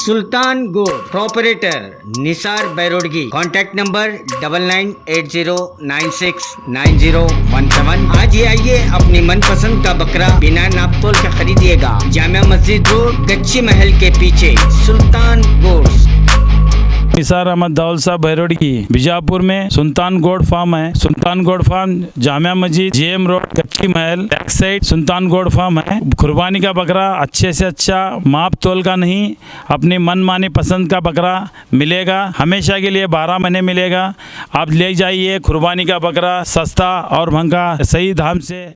सुल्तान गोड proprietor Nisar Bairodgi. Contact number 9980969017। आज ही आइए अपनी मनपसंद का बकरा बिना नापतोल के खरीदिएगा। जामिया मस्जिद रोड, गच्ची महल के पीछे सुल्तान गोड। निसार अहमद दाऊल साहब बैरोड की बीजापुर में सुल्तान गोड फार्म है। सुल्तान गोड farm Jamia Masjid, JM road, गच्ची महल, बैक साइड सुल्तान गोड फार्म है। कुर्बानी का बकरा अच्छे से अच्छा, माप तोल का नहीं, अपनी मनमानी पसंद का बकरा मिलेगा। हमेशा के लिए 12 महीने मिलेगा। आप ले जाइए कुर्बानी का बकरा सस्ता और महंगा सही दाम से।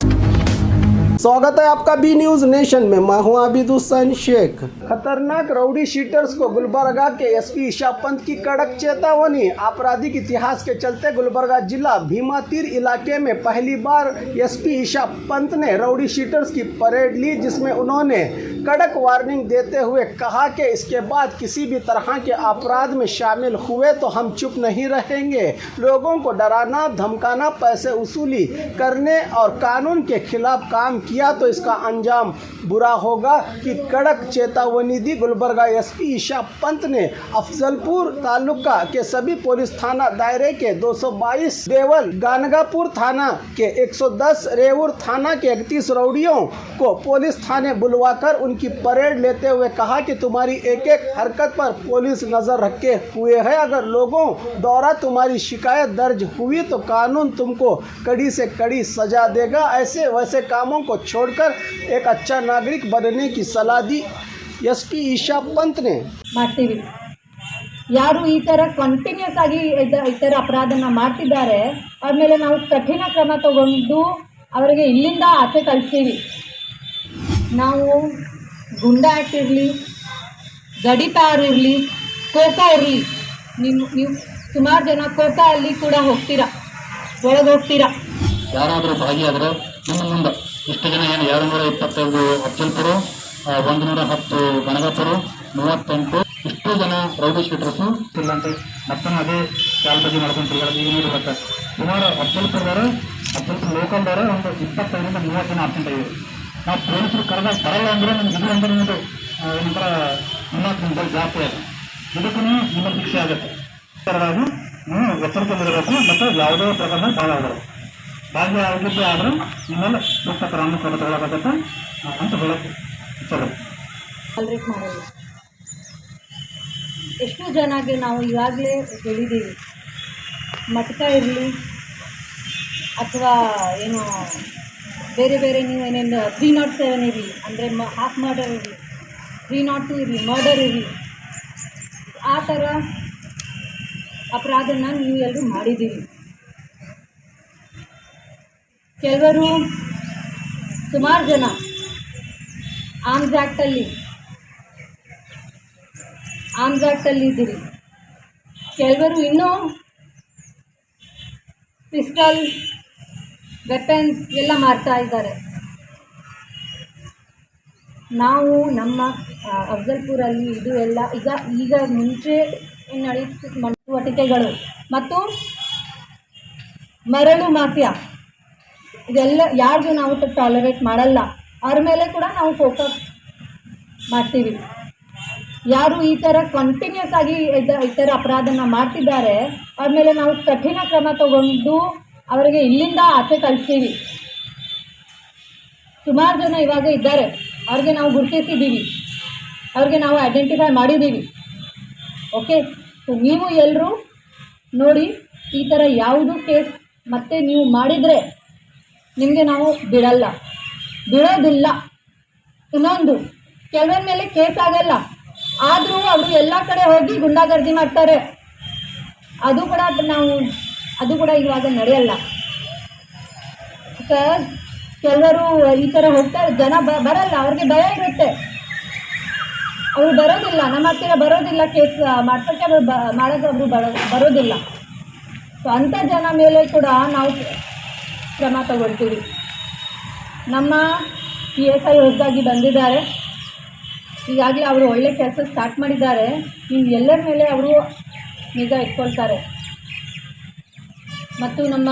स्वागत है आपका बी न्यूज नेशन में। मैं हूं आबिद हुसैन शेख। खतरनाक राउडी शीटर्स को गुलबर्गा के एसपी ईशा पंत की कड़क चेतावनी। आपराधिक इतिहास के चलते गुलबर्गा जिला भीमातीर इलाके में पहली बार एसपी ईशा पंत ने राउडी शीटर्स की परेड ली, जिसमें उन्होंने कड़क वार्निंग देते हुए कहा कि इसके बाद किसी भी तरह के अपराध में शामिल हुए तो हम चुप नहीं रहेंगे। लोगों को डराना, धमकाना, पैसे वसूली करने और कानून के खिलाफ काम किया तो इसका अंजाम बुरा होगा की कड़क चेतावनी दी। गुलबर्गा एसपी ईशा पंत ने अफजलपुर तालुका के सभी पुलिस थाना दायरे के 222 देवल, गानगापुर थाना के 110, रेवूर थाना के 31 रौडियों को पुलिस थाने बुलवाकर उनकी परेड लेते हुए कहा कि तुम्हारी एक एक हरकत पर पुलिस नजर रखे हुए है। अगर लोगों द्वारा तुम्हारी शिकायत दर्ज हुई तो कानून तुमको कड़ी से कड़ी सजा देगा। ऐसे वैसे कामों को छोड़कर एक अच्छा नागरिक बनने की सलाह दी एसपी ईशा पंत ने। ಮಾಡ್ತೀವಿ ಯಾರು ಈ ಥರ ಕಂಟಿನ್ಯೂಸ್ ಆಗಿ ಈ ಥರ ಅಪರಾಧನ ಮಾಡ್ತಿದ್ದಾರೆ ಅವ್ರ ಮೇಲೆ ನಾವು ಕಠಿಣ ಕ್ರಮ ತಗೊಂಡು ಅವರಿಗೆ ಇಲ್ಲಿಂದ ಆಚೆ ಕಳಿಸ್ತೀವಿ. ನಾವು ಗುಂಡಾ ಆ್ಯಕ್ಟ್ ಇರಲಿ, ಗಡಿಪಾರು ಇರಲಿ, ಕೋಕಾ ಇರಲಿ, ನೀವು ಸುಮಾರು ಜನ ಕೋಕಾ ಅಲ್ಲಿ ಕೂಡ ಹೋಗ್ತೀರಾ, ಒಳಗೆ ಹೋಗ್ತೀರಾ. ಯಾರಾದರೂ ಭಾಗಿಯಾದರೆ ನಿಮ್ಮ ಮುಂದೆ ಇಷ್ಟು ಜನ ಏನು 225 ಅಫ್ಜಲ್ಪುರ, 110 ಗಣಗಾಪುರ, 38 ಇಷ್ಟು ಜನ ರೌಡಿ ಶೀಟರ್ಸು ಇಲ್ಲಂತೆ ಮತ್ತೊಮ್ಮೆ ಅದೇ ಚಾಲ್ಬಾಜಿ ಮಾಡ್ಕೊಂಡು ತಿರುಗಾಡೋದು ಈಗ ನೋಡಿರ್ಬೇಕು. ಸುಮಾರು ಅಫ್ಜಲ್ಪುರ ಲೋಕಲ್ದವರ ಒಂದು 25ರಿಂದ 30 ಜನ ಅಬ್ಸೆಂಟ್ ಆಗಿವೆ. ನಾವು ಪೊಲೀಸರು ಕರೆದಾಗ ಬರಲ್ಲ ಅಂದರೆ ನಮ್ಗೆ ಇದು ಅಂದರೆ ನಿಮ್ಮದು ಏನಂತರ 30 ನಿಮಿಷ ಜಾಸ್ತಿ ಆಗುತ್ತೆ. ಇದಕ್ಕೂ ನಿಮ್ಮ ಶಿಕ್ಷೆ ಆಗುತ್ತೆ. ನೀವು ಎಚ್ಚರಿಕೆಯಲ್ಲಿರಬೇಕು ಮತ್ತು ಯಾವುದೇ ಪ್ರಕರಣ ಭಾಗ್ಯ ಆಗಿದ್ದೇ ಆದರೂ ನಿಮ್ಮಲ್ಲಿ ಸೂಕ್ತ ಕ್ರಮ ತಗೊಳ್ಳೋಕ್ಕಾಗತ್ತೆ ಅಂತ ಹೇಳಕ್ಕೆ ಇಚ್ಛೆ. ಟಾಲರೇಟ್ ಮಾಡಲ್ಲ. ಎಷ್ಟು ಜನಗೆ ನಾವು ಈಗಾಗಲೇ ಹೇಳಿದ್ದೀವಿ, ಮಟಕ ಇರಲಿ ಅಥವಾ ಏನು ಬೇರೆ ಬೇರೆ ನೀವು ಏನೇನು 307 ಇರಲಿ, ಅಂದರೆ ಹಾಫ್ ಮರ್ಡರ್ ಇರಲಿ, 302 ಇರಲಿ, ಮರ್ಡರ್ ಇರಲಿ, ಆ ಥರ ಅಪರಾಧನ ನೀವು ಎಲ್ಲರೂ ಮಾಡಿದ್ದೀವಿ. ಕೆಲವರು ಸುಮಾರು ಜನ ಆರ್ಮ್ಸ್ ಆ್ಯಕ್ಟಲ್ಲಿ ಇದ್ದೀರಿ. ಕೆಲವರು ಇನ್ನೂ ಪಿಸ್ಟಲ್, ವೆಪನ್ಸ್ ಎಲ್ಲ ಮಾರ್ತಾ ಇದ್ದಾರೆ. ನಾವು ನಮ್ಮ ಅಫ್ಜಲ್ಪುರಲ್ಲಿ ಇದು ಎಲ್ಲ ಈಗ ಮುಂಚೆ ನಡೆಯುತ್ತಿದ್ದ ಚಟುವಟಿಕೆಗಳು ಮತ್ತು ಮರಳು ಮಾಫಿಯಾ ಇದೆಲ್ಲ ಯಾರಿಗೂ ನಾವು ಟಾಲರೇಟ್ ಮಾಡಲ್ಲ. ಅವ್ರ ಮೇಲೆ ಕೂಡ ನಾವು ಫೋಕಸ್ ಮಾಡ್ತೀವಿ. ಯಾರು ಈ ಥರ ಕಂಟಿನ್ಯೂಸ್ ಆಗಿ ಈ ಥರ ಅಪರಾಧನ ಮಾಡ್ತಿದ್ದಾರೆ ಅವ್ರ ಮೇಲೆ ನಾವು ಕಠಿಣ ಕ್ರಮ ತಗೊಂಡು ಅವರಿಗೆ ಇಲ್ಲಿಂದ ಆಚೆ ಕಳಿಸ್ತೀವಿ. ಸುಮಾರು ಜನ ಇವಾಗ ಇದ್ದಾರೆ, ಅವ್ರಿಗೆ ನಾವು ಗುರುತಿಸಿದ್ದೀವಿ, ಅವ್ರಿಗೆ ನಾವು ಐಡೆಂಟಿಫೈ ಮಾಡಿದ್ದೀವಿ. ಓಕೆ, ಸೊ ನೀವು ಎಲ್ಲರೂ ನೋಡಿ ಈ ಥರ ಯಾವುದು ಕೇಸ್ ಮತ್ತೆ ನೀವು ಮಾಡಿದರೆ ನಿಮಗೆ ನಾವು ಬಿಡೋದಿಲ್ಲ. ಇನ್ನೊಂದು, ಕೆಲವರ ಮೇಲೆ ಕೇಸ್ ಆಗಲ್ಲ, ಆದರೂ ಅವರು ಎಲ್ಲ ಕಡೆ ಹೋಗಿ ಗುಂಡಾಗರ್ದಿ ಮಾಡ್ತಾರೆ. ಅದು ಕೂಡ ಇವಾಗ ನಡೆಯಲ್ಲ. ಕೆಲವರು ಈ ಥರ ಹೋಗ್ತಾರೆ, ಜನ ಬರಲ್ಲ, ಅವ್ರಿಗೆ ಭಯ ಇರುತ್ತೆ, ಅವರು ಬರೋದಿಲ್ಲ, ನಮ್ಮ ಹತ್ತಿರ ಬರೋದಿಲ್ಲ, ಕೇಸ್ ಮಾಡ್ಸೋಕ್ಕೆ ಮಾಡೋದು ಅವರು ಬರೋದಿಲ್ಲ. ಸೊ ಅಂಥ ಜನ ಮೇಲೆ ಕೂಡ ನಾವು ಕ್ರಮ ತಗೊಳ್ತೀವಿ. ನಮ್ಮ PSI ಹೊಸದಾಗಿ ಬಂದಿದ್ದಾರೆ, ಈಗಾಗಲೇ ಅವರು ಒಳ್ಳೆ ಕೆಲಸ ಸ್ಟಾರ್ಟ್ ಮಾಡಿದ್ದಾರೆ. ನೀವು ಎಲ್ಲರ ಮೇಲೆ ಅವರು ನಿಗಾ ಇಟ್ಕೊಳ್ತಾರೆ. ಮತ್ತು ನಮ್ಮ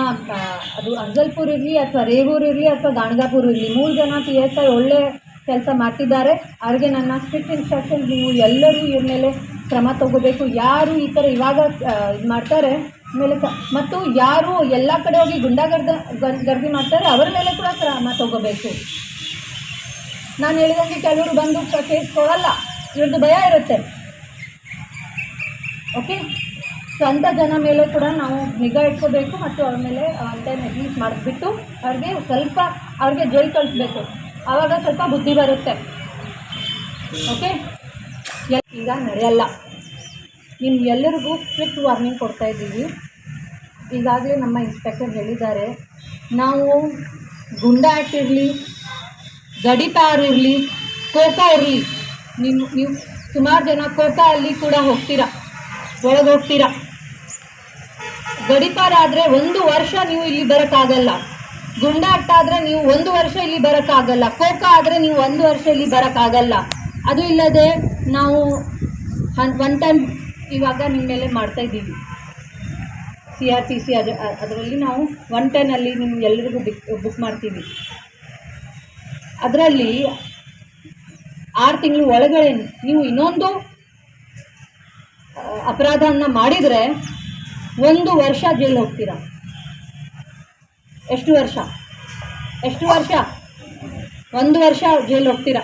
ಅದು ಅಫ್ಜಲ್ಪುರ್ ಇರಲಿ ಅಥವಾ ರೇವೂರು ಇರಲಿ ಅಥವಾ ಗಾಣಗಾಪುರ ಇರಲಿ, 3 ಜನ PSI ಒಳ್ಳೆ ಕೆಲಸ ಮಾಡ್ತಿದ್ದಾರೆ. ಅವ್ರಿಗೆ ನನ್ನ ಸ್ಟ್ರಿಕ್ಟ್ ಇನ್ಸ್ಟ್ರಕ್ಷನ್, ನೀವು ಎಲ್ಲರೂ ಇವ್ರ ಮೇಲೆ ಕ್ರಮ ತಗೋಬೇಕು. ಯಾರು ಈ ಥರ ಇವಾಗ ಇದು ಮಾಡ್ತಾರೆ ಮೇಲೆ ಮತ್ತು ಯಾರು ಎಲ್ಲ ಕಡೆ ಹೋಗಿ ಗರ್ದಿ ಮಾಡ್ತಾರೆ ಅವರ ಮೇಲೆ ಕೂಡ ಕ್ರಮ ತಗೋಬೇಕು. ನಾನು ಹೇಳಿದಂಗೆ ಕೆಲವರು ಬಂದು ಕೇಸ್ ಕೊಡಲ್ಲ, ಇವ್ರದ್ದು ಭಯ ಇರುತ್ತೆ. ಓಕೆ, ಸೊ ಅಂಥ ಜನ ಮೇಲೆ ಕೂಡ ನಾವು ನಿಗಾ ಇಟ್ಕೋಬೇಕು ಮತ್ತು ಅವ್ರ ಮೇಲೆ ಟೈಮ್ ರಿಲೀಸ್ ಮಾಡಿಬಿಟ್ಟು ಅವ್ರಿಗೆ ಜೈಲ್ ಕಳಿಸ್ಬೇಕು. ಆವಾಗ ಸ್ವಲ್ಪ ಬುದ್ಧಿ ಬರುತ್ತೆ. ಓಕೆ, ಈಗ ನಡೆಯಲ್ಲ. ನಿಮ್ಗೆಲ್ಲರಿಗೂ ಸ್ಟ್ರಿಕ್ಟ್ ವಾರ್ನಿಂಗ್ ಕೊಡ್ತಾ ಇದ್ದೀವಿ. ಈಗಾಗಲೇ ನಮ್ಮ ಇನ್ಸ್ಪೆಕ್ಟರ್ ಹೇಳಿದ್ದಾರೆ, ನಾವು ಗುಂಡಾ ಆ್ಯಕ್ಟ್ ಇರಲಿ, ಗಡಿಪಾರ್ ಇರಲಿ, ಕೋಕಾ ಇರಲಿ, ನೀವು ಸುಮಾರು ಜನ ಕೋಕಾ ಅಲ್ಲಿ ಕೂಡ ಹೋಗ್ತೀರಾ, ಒಳಗೆ ಹೋಗ್ತೀರಾ. ಗಡಿಪಾರ್ ಆದರೆ 1 ವರ್ಷ ನೀವು ಇಲ್ಲಿ ಬರೋಕ್ಕಾಗಲ್ಲ. ಗುಂಡಾ ಆಕ್ಟ್ ಆದರೆ ನೀವು 1 ವರ್ಷ ಇಲ್ಲಿ ಬರೋಕ್ಕಾಗಲ್ಲ. ಕೋಕಾ ಆದರೆ ನೀವು 1 ವರ್ಷ ಇಲ್ಲಿ ಬರೋಕ್ಕಾಗಲ್ಲ. ಅದು ಇಲ್ಲದೆ ನಾವು 1 ಟೈಮ್ ಇವಾಗ ನಿಮ್ಮ ಮೇಲೆ ಮಾಡ್ತಾಯಿದ್ದೀವಿ. CRPC ಅದರಲ್ಲಿ ನಾವು 110 ನಿಮ್ಗೆ ಎಲ್ಲರಿಗೂ ಬುಕ್ ಮಾಡ್ತೀವಿ. ಅದರಲ್ಲಿ 6 ತಿಂಗಳು ಒಳಗಡೆ ನೀವು ಇನ್ನೊಂದು ಅಪರಾಧವನ್ನು ಮಾಡಿದರೆ 1 ವರ್ಷ ಜೈಲು ಹೋಗ್ತೀರಾ. ಎಷ್ಟು ವರ್ಷ? 1 ವರ್ಷ ಜೈಲು ಹೋಗ್ತೀರಾ.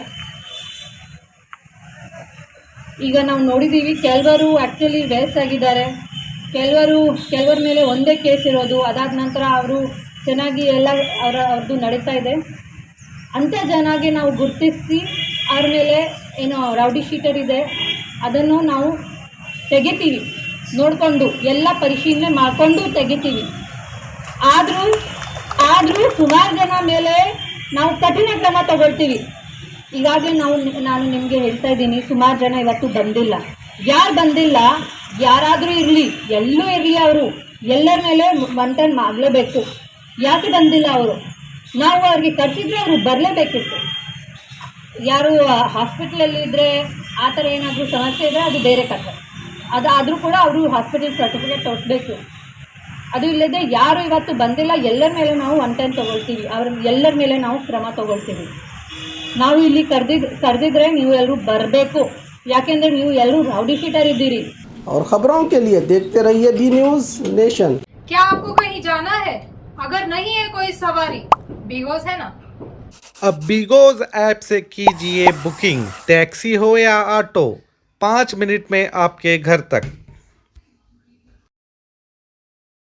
ಈಗ ನಾವು ನೋಡಿದ್ದೀವಿ, ಕೆಲವರು ಆ್ಯಕ್ಚುಲಿ ವಯಸ್ಸಾಗಿದ್ದಾರೆ, ಕೆಲವರ ಮೇಲೆ ಒಂದೇ ಕೇಸ್ ಇರೋದು, ಅದಾದ ನಂತರ ಅವರು ಚೆನ್ನಾಗಿ ಎಲ್ಲ ಅವ್ರದ್ದು ನಡೀತಾ ಇದೆ. ಅಂಥ ಜನಗೆ ನಾವು ಗುರುತಿಸಿ ಅವ್ರ ಮೇಲೆ ಏನೋ ರೌಡಿ ಶೀಟರ್ ಇದೆ ಅದನ್ನು ನಾವು ತೆಗಿತೀವಿ, ನೋಡಿಕೊಂಡು ಎಲ್ಲ ಪರಿಶೀಲನೆ ಮಾಡಿಕೊಂಡು ತೆಗಿತೀವಿ. ಆದರೂ ಸುಮಾರು ಜನ ಮೇಲೆ ನಾವು ಕಠಿಣ ಕ್ರಮ ತಗೊಳ್ತೀವಿ. ಈಗಾಗಲೇ ನಾನು ನಿಮಗೆ ಹೇಳ್ತಾ ಇದ್ದೀನಿ, ಸುಮಾರು ಜನ ಇವತ್ತು ಬಂದಿಲ್ಲ. ಯಾರು ಬಂದಿಲ್ಲ, ಯಾರಾದರೂ ಇರಲಿ, ಎಲ್ಲೂ ಇರಲಿ, ಅವರು ಎಲ್ಲರ ಮೇಲೆ 1 ಟೈಮ್ ಆಗಲೇಬೇಕು. ಯಾಕೆ ಬಂದಿಲ್ಲ ಅವರು? ನಾವು ಅವ್ರಿಗೆ ಕರೆಸಿದ್ರೆ ಅವರು ಬರಲೇಬೇಕಿತ್ತು. ಯಾರು ಹಾಸ್ಪಿಟ್ಲಲ್ಲಿ ಇದ್ದರೆ ಆ ಥರ ಏನಾದರೂ ಸಮಸ್ಯೆ ಇದ್ದರೆ ಅದು ಬೇರೆ ಕಥೆ. ಅದಾದರೂ ಕೂಡ ಅವರು ಹಾಸ್ಪಿಟಲ್ ಸರ್ಟಿಫಿಕೇಟ್ ತೋರಿಸ್ಬೇಕು. ಅದು ಇಲ್ಲದೆ ಯಾರು ಇವತ್ತು ಬಂದಿಲ್ಲ, ಎಲ್ಲರ ಮೇಲೆ ನಾವು 1 ಟೈಮ್ ತೊಗೊಳ್ತೀವಿ, ಎಲ್ಲರ ಮೇಲೆ ನಾವು ಕ್ರಮ ತೊಗೊಳ್ತೀವಿ. ನಾವು ಇಲ್ಲಿ ಕರೆದಿದ್ರೆ ನೀವು ಎಲ್ಲರೂ ಬರಬೇಕು, ಯಾಕೆಂದರೆ ನೀವು ಎಲ್ಲರೂ ರೌಡಿ ಶೀಟರ್ ಇದ್ದೀರಿ. और खबरों के लिए देखते रहिए बी न्यूज़ नेशन। क्या आपको कहीं जाना है? अगर नहीं है कोई सवारी, बीगोस है ना। अब बीगोज ऐप से कीजिए बुकिंग, टैक्सी हो या ऑटो, 5 मिनट में आपके घर तक।